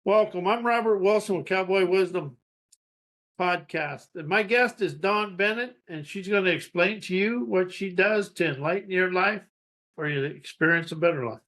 Welcome. I'm Robert Wilson with Cowboy Wisdom podcast. And my guest is Dawn Bennett, and she's going to explain to you what she does to enlighten your life or you to experience a better life.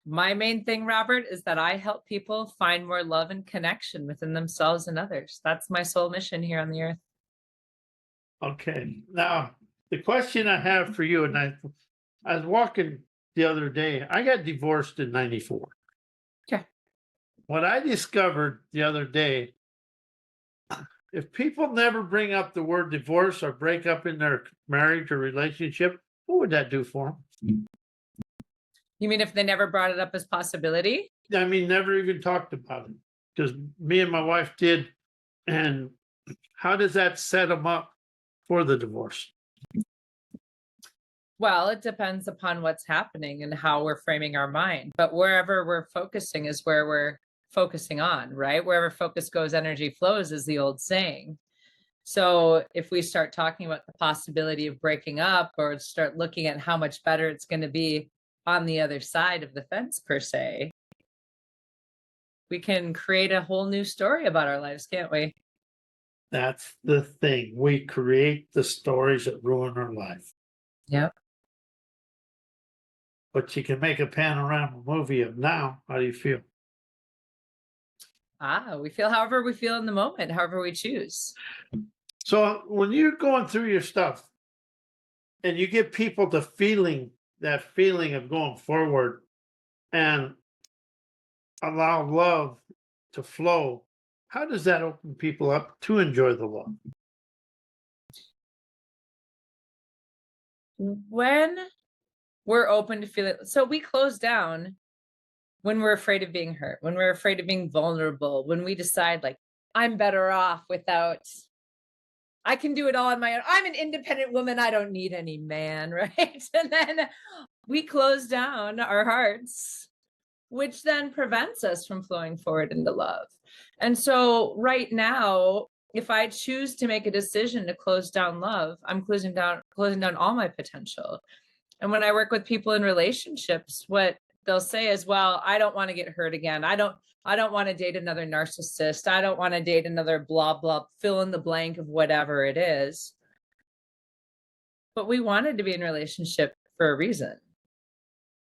My main thing, Robert, is that I help people find more love and connection within themselves and others. That's my sole mission here on the earth. Okay. Now, the question I have for you, and I was walking the other day, I got divorced in 94. Okay. What I discovered the other day, if people never bring up the word divorce or break up in their marriage or relationship, what would that do for them? You mean if they never brought it up as possibility? I mean, never even talked about it, because me and my wife did. And how does that set them up for the divorce? Well, it depends upon what's happening and how we're framing our mind. But wherever we're focusing is where we're focusing on, right? Wherever focus goes, energy flows, is the old saying. So if we start talking about the possibility of breaking up or start looking at how much better it's going to be on the other side of the fence, per se, we can create a whole new story about our lives, can't we? That's the thing. We create the stories that ruin our life. Yep. But you can make a panorama movie of now. How do you feel? We feel however we feel in the moment, however we choose. So when you're going through your stuff and you get people to that feeling of going forward and allow love to flow, how does that open people up to enjoy the love? When we're open to feel it. So we close down when we're afraid of being hurt, when we're afraid of being vulnerable, when we decide like, I'm better off without, I can do it all on my own. I'm an independent woman. I don't need any man, right? And then we close down our hearts, which then prevents us from flowing forward into love. And so right now, if I choose to make a decision to close down love, I'm closing down all my potential. And when I work with people in relationships, what they'll say is, well, I don't want to get hurt again. I don't want to date another narcissist. I don't want to date another blah, blah, fill in the blank of whatever it is. But we wanted to be in a relationship for a reason.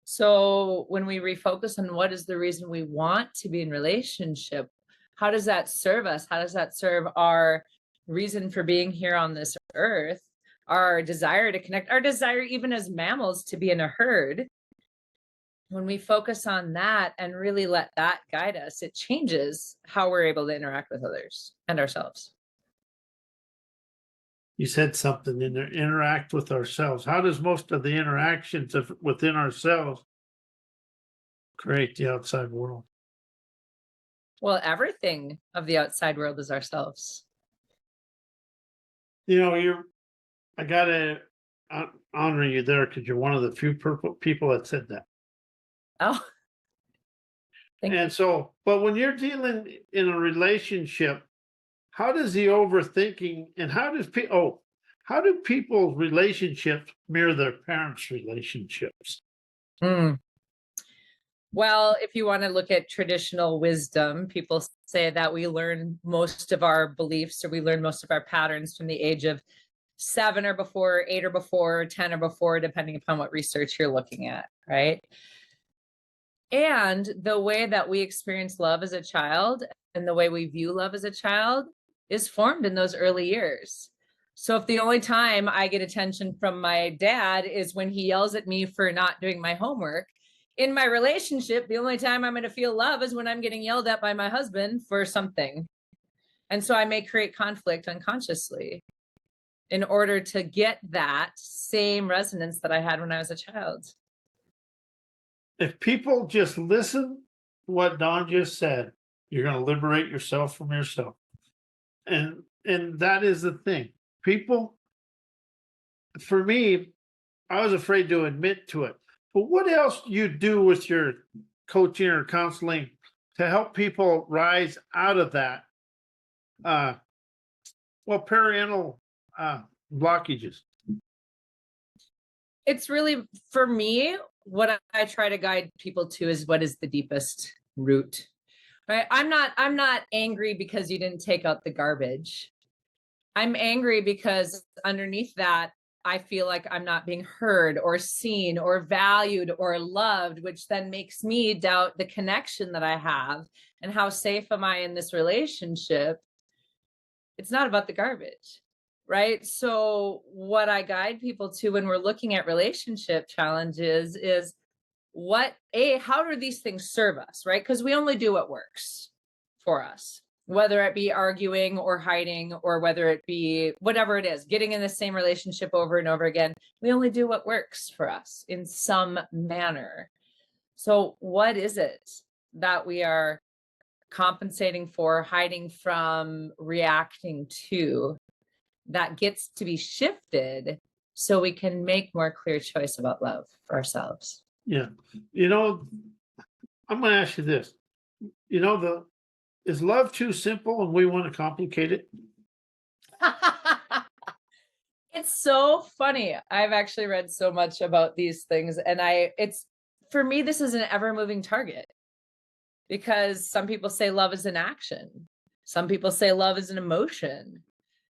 So when we refocus on what is the reason we want to be in relationship, how does that serve us? How does that serve our reason for being here on this earth? Our desire to connect, our desire even as mammals to be in a herd. When we focus on that and really let that guide us, it changes how we're able to interact with others and ourselves. You said something in there, interact with ourselves. How does most of the interactions within ourselves create the outside world? Well, everything of the outside world is ourselves. You know, I got to honor you there because you're one of the few people that said that. Oh, thank you. And so, but when you're dealing in a relationship, how does the overthinking and how do people's relationships mirror their parents' relationships? Well, if you want to look at traditional wisdom, people say that we learn most of our beliefs or we learn most of our patterns from the age of 7 or before, 8 or before, 10 or before, depending upon what research you're looking at, right? And the way that we experience love as a child and the way we view love as a child is formed in those early years. So if the only time I get attention from my dad is when he yells at me for not doing my homework, in my relationship, the only time I'm going to feel love is when I'm getting yelled at by my husband for something. And so I may create conflict unconsciously in order to get that same resonance that I had when I was a child. If people just listen to what Dawn just said, you're going to liberate yourself from yourself. And that is the thing. People, for me, I was afraid to admit to it. But what else do you do with your coaching or counseling to help people rise out of that? Parental blockages. It's really, for me, what I try to guide people to is what is the deepest root, right? I'm not angry because you didn't take out the garbage. I'm angry because underneath that, I feel like I'm not being heard or seen or valued or loved, which then makes me doubt the connection that I have and how safe am I in this relationship. It's not about the garbage, right? So what I guide people to when we're looking at relationship challenges is how do these things serve us, right? Because we only do what works for us, whether it be arguing or hiding, or whether it be whatever it is, getting in the same relationship over and over again. We only do what works for us in some manner. So what is it that we are compensating for, hiding from, reacting to, that gets to be shifted so we can make more clear choice about love for ourselves? Yeah. I'm going to ask you this. Is love too simple and we want to complicate it? It's so funny. I've actually read so much about these things, and for me, this is an ever moving target, because some people say love is an action. Some people say love is an emotion.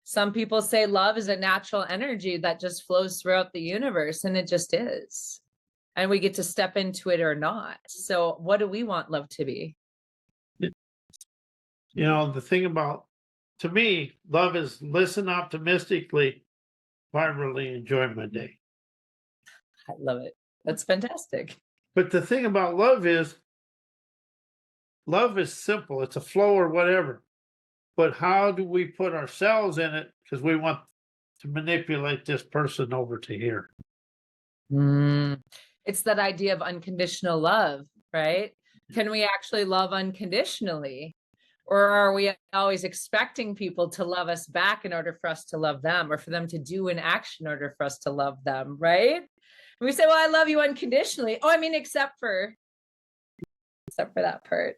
Some people say love is a natural energy that just flows throughout the universe, and it just is. And we get to step into it or not. So what do we want love to be? The thing about, to me, love is listen optimistically, vibrantly enjoy my day. I love it. That's fantastic. But the thing about love is simple. It's a flow or whatever. But how do we put ourselves in it? Because we want to manipulate this person over to here. It's that idea of unconditional love, right? Can we actually love unconditionally? Or are we always expecting people to love us back in order for us to love them, or for them to do an action in order for us to love them, right? And we say, well, I love you unconditionally. Oh, I mean, except for that part.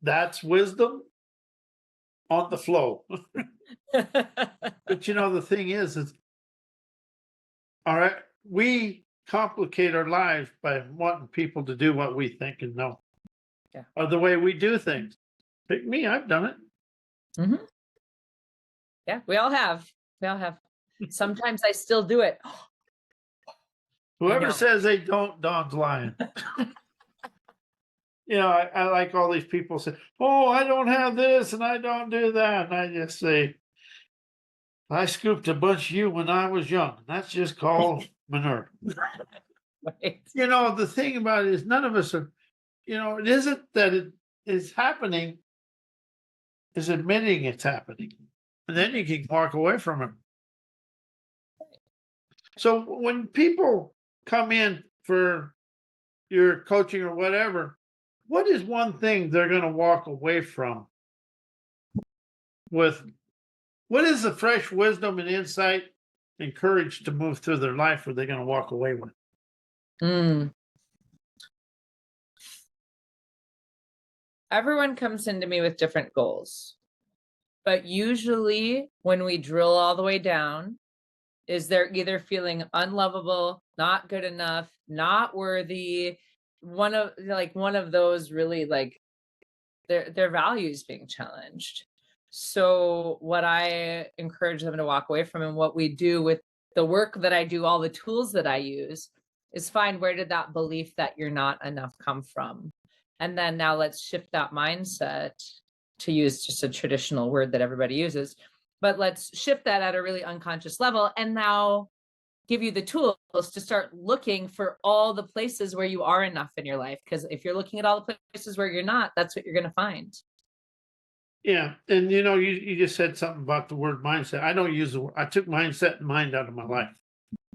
That's wisdom on the flow. But the thing is all right, we complicate our lives by wanting people to do what we think and know. Yeah. Or the way we do things. Pick me, I've done it. Yeah, we all have. Sometimes I still do it. Whoever says they don't, Dawn's lying. I like all these people say, oh, I don't have this and I don't do that. And I just say, I scooped a bunch of you when I was young. That's just called manure. Right. The thing about it is none of us are, it isn't that it is happening, it's admitting it's happening. And then you can walk away from it. So when people come in for your coaching or whatever, what is one thing they're going to walk away from with? What is the fresh wisdom and insight and courage to move through their life are they going to walk away with? Everyone comes into me with different goals. But usually when we drill all the way down, is they're either feeling unlovable, not good enough, not worthy, one of those really, like, their values being challenged. So what I encourage them to walk away from, and what we do with the work that I do, all the tools that I use, is find, where did that belief that you're not enough come from? And then now let's shift that mindset, to use just a traditional word that everybody uses, but let's shift that at a really unconscious level, and now give you the tools to start looking for all the places where you are enough in your life. Because if you're looking at all the places where you're not, that's what you're going to find. Yeah. And you just said something about the word mindset. I don't use the word. I took mindset and mind out of my life.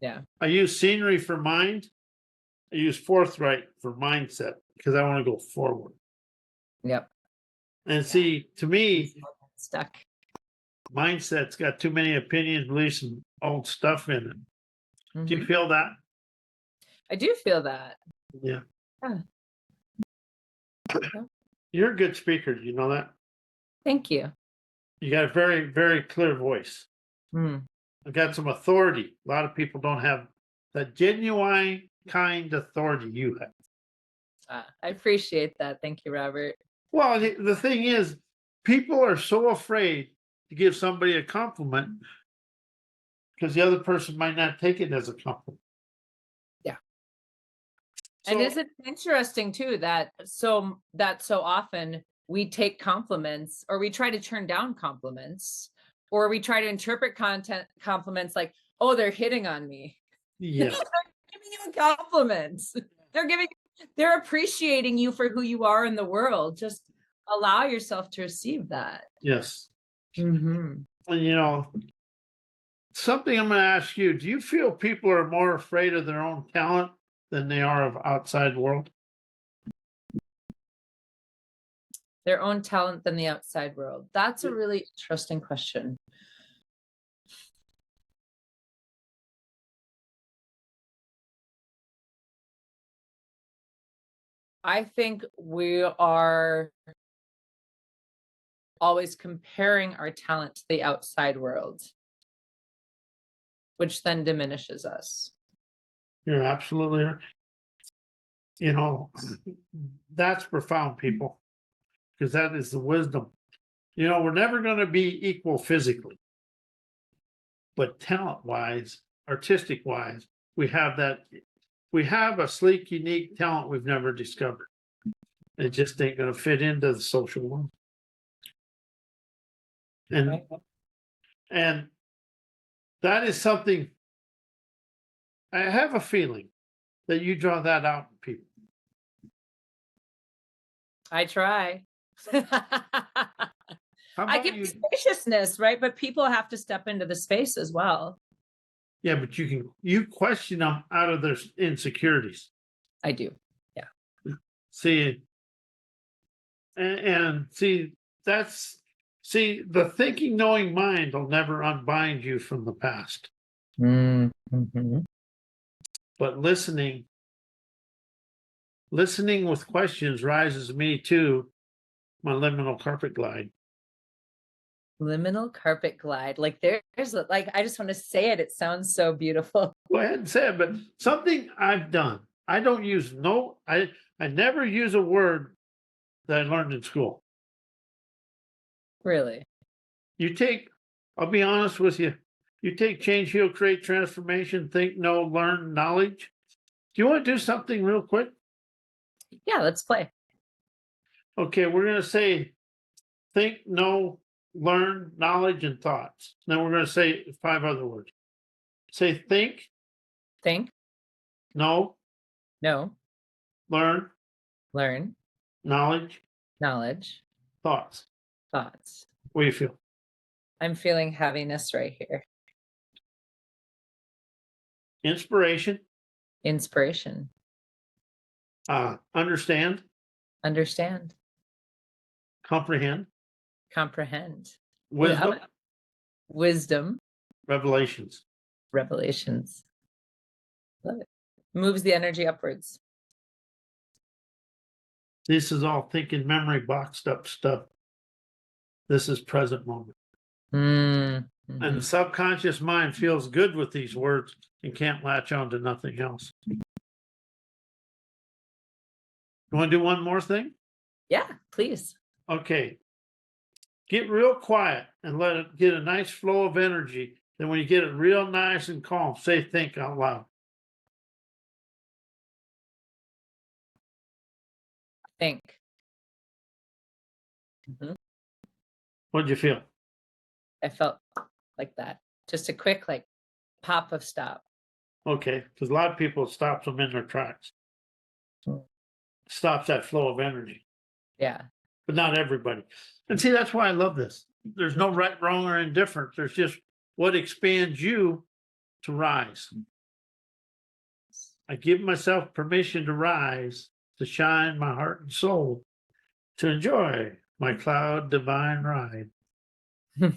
Yeah. I use scenery for mind. I use forthright for mindset because I want to go forward. Yep. And see, to me, stuck. Mindset's got too many opinions, beliefs, and old stuff in it. Do you feel that? I do feel that. Yeah. Yeah. You're a good speaker. Do you know that? Thank you. You got a very, very clear voice. I've got some authority. A lot of people don't have that genuine kind authority you have. I appreciate that. Thank you, Robert. Well, the thing is, people are so afraid to give somebody a compliment because the other person might not take it as a compliment. Yeah. So, And isn't it interesting too that so often we take compliments or we try to turn down compliments or we try to interpret compliments like, oh, they're hitting on me. yes, They're giving you a compliment. They're appreciating you for who you are in the world. Just allow yourself to receive that. yes. Mm-hmm. And something I'm going to ask you: do you feel people are more afraid of their own talent than they are of outside world? Their own talent than the outside world. That's a really interesting question. I think we are always comparing our talent to the outside world, which then diminishes us. You're absolutely right. That's profound, people, because that is the wisdom. We're never going to be equal physically, but talent-wise, artistic-wise, we have that. We have a sleek, unique talent we've never discovered. It just ain't going to fit into the social world. And that is something I have a feeling that you draw that out in people. I try. How I about give you? spaciousness, right? But people have to step into the space as well. Yeah, but you question them out of their insecurities. I do. Yeah. See, and see, the thinking, knowing mind will never unbind you from the past. Mm-hmm. But listening with questions rises me to my liminal carpet glide. Liminal carpet glide. Like there's like, I just want to say it. It sounds so beautiful. Go ahead and say it, but something I've done. I don't use I never use a word that I learned in school. Really? I'll be honest with you. You take change, heal, create, transformation, think, know, learn, knowledge. Do you want to do something real quick? Yeah, let's play. Okay, we're going to say think, know, learn, knowledge, and thoughts. Then we're going to say 5 other words. Say think, know, learn, knowledge, thoughts. What do you feel? I'm feeling heaviness right here. Inspiration. Understand. Comprehend. Wisdom. Revelations. Love it. Moves the energy upwards. This is all thinking, memory, boxed up stuff. This is present moment. Mm-hmm. And the subconscious mind feels good with these words and can't latch on to nothing else. You want to do one more thing? Yeah, please. Okay. Get real quiet and let it get a nice flow of energy. Then when you get it real nice and calm, say think out loud. Think. Mm-hmm. What'd you feel? I felt like that. Just a quick pop of stop. Okay, because a lot of people, it stops them in their tracks. Stops that flow of energy. Yeah. But not everybody. And see, that's why I love this. There's no right, wrong, or indifferent. There's just what expands you to rise. I give myself permission to rise, to shine my heart and soul, to enjoy my cloud divine ride. I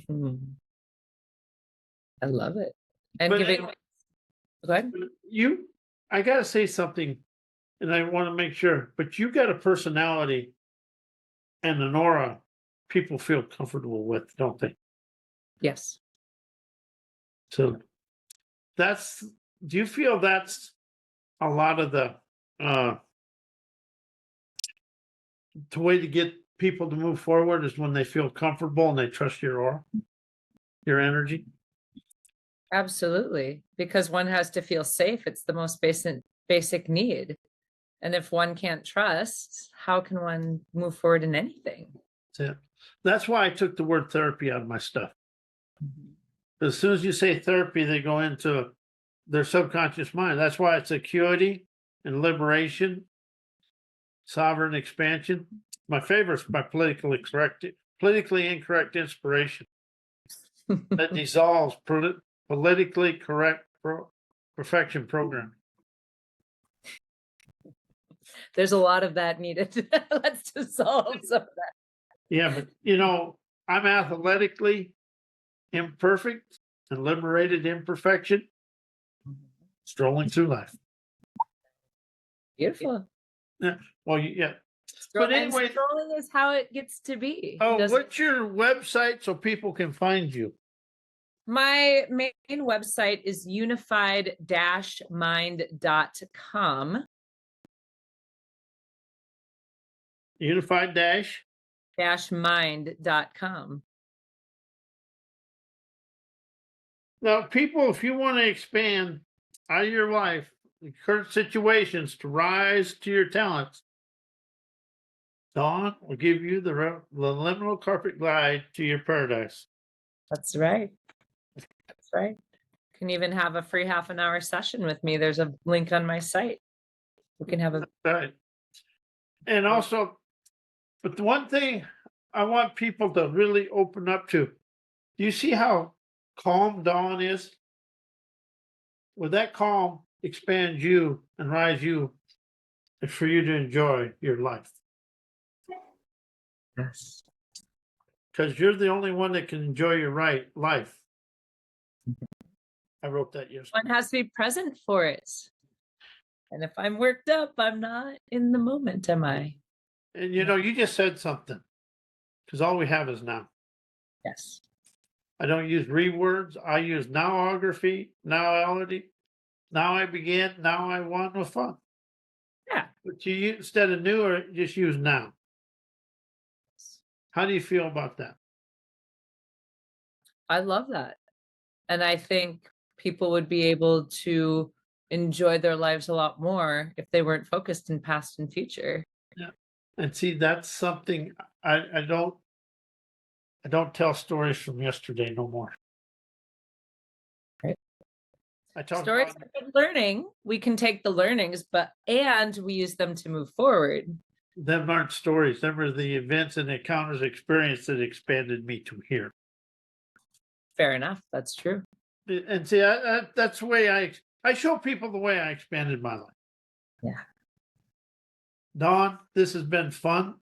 love it. And But giving. anyway, Go ahead. I got to say something, and I want to make sure, but you got a personality and an aura people feel comfortable with, don't they? Yes. So do you feel that's a lot of the way to get people to move forward is when they feel comfortable and they trust your aura, your energy. Absolutely. Because one has to feel safe. It's the most basic need. And if one can't trust, how can one move forward in anything? That's it. That's why I took the word therapy out of my stuff. As soon as you say therapy, they go into their subconscious mind. That's why it's acuity and liberation, sovereign expansion. My favorite is my politically incorrect inspiration that dissolves politically correct perfection program. There's a lot of that needed. Let's dissolve some of that. Yeah, but you know, I'm athletically imperfect and liberated imperfection, strolling through life. Beautiful. Yeah. Well, yeah. But anyway, strolling is how it gets to be. Oh, what's your website so people can find you? My main website is unified-mind.com. Unified-mind.com. Now, people, if you want to expand out of your life, the current situations to rise to your talents, Dawn will give you the liminal carpet glide to your paradise. That's right. That's right. You can even have a free half-an-hour session with me. There's a link on my site. We can have a right. And also, but the one thing I want people to really open up to, do you see how calm Dawn is? With that calm, expand you and rise you, and for you to enjoy your life. yes. Because you're the only one that can enjoy your life. I wrote that yesterday. One has to be present for it. And if I'm worked up, I'm not in the moment, am I? And you know, you just said something. Because all we have is now. Yes. I don't use rewords. I use nowography, nowality. Now I begin, now I want with fun. Yeah. But you instead of new, or just use now. How do you feel about that? I love that. And I think people would be able to enjoy their lives a lot more if they weren't focused in past and future. Yeah. And see, that's something I don't tell stories from yesterday no more. Right. I talk stories about are good learning. We can take the learnings, and we use them to move forward. them aren't stories. Them are the events and encounters experience that expanded me to here. Fair enough. That's true. And see, that's the way I show people the way I expanded my life. Yeah. Dawn, this has been fun.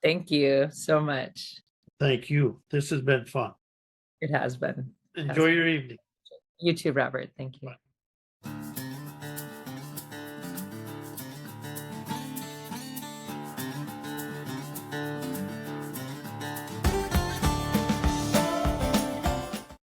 Thank you so much. Thank you. This has been fun. It has been. Enjoy your evening. You too, Robert. Thank you. Bye.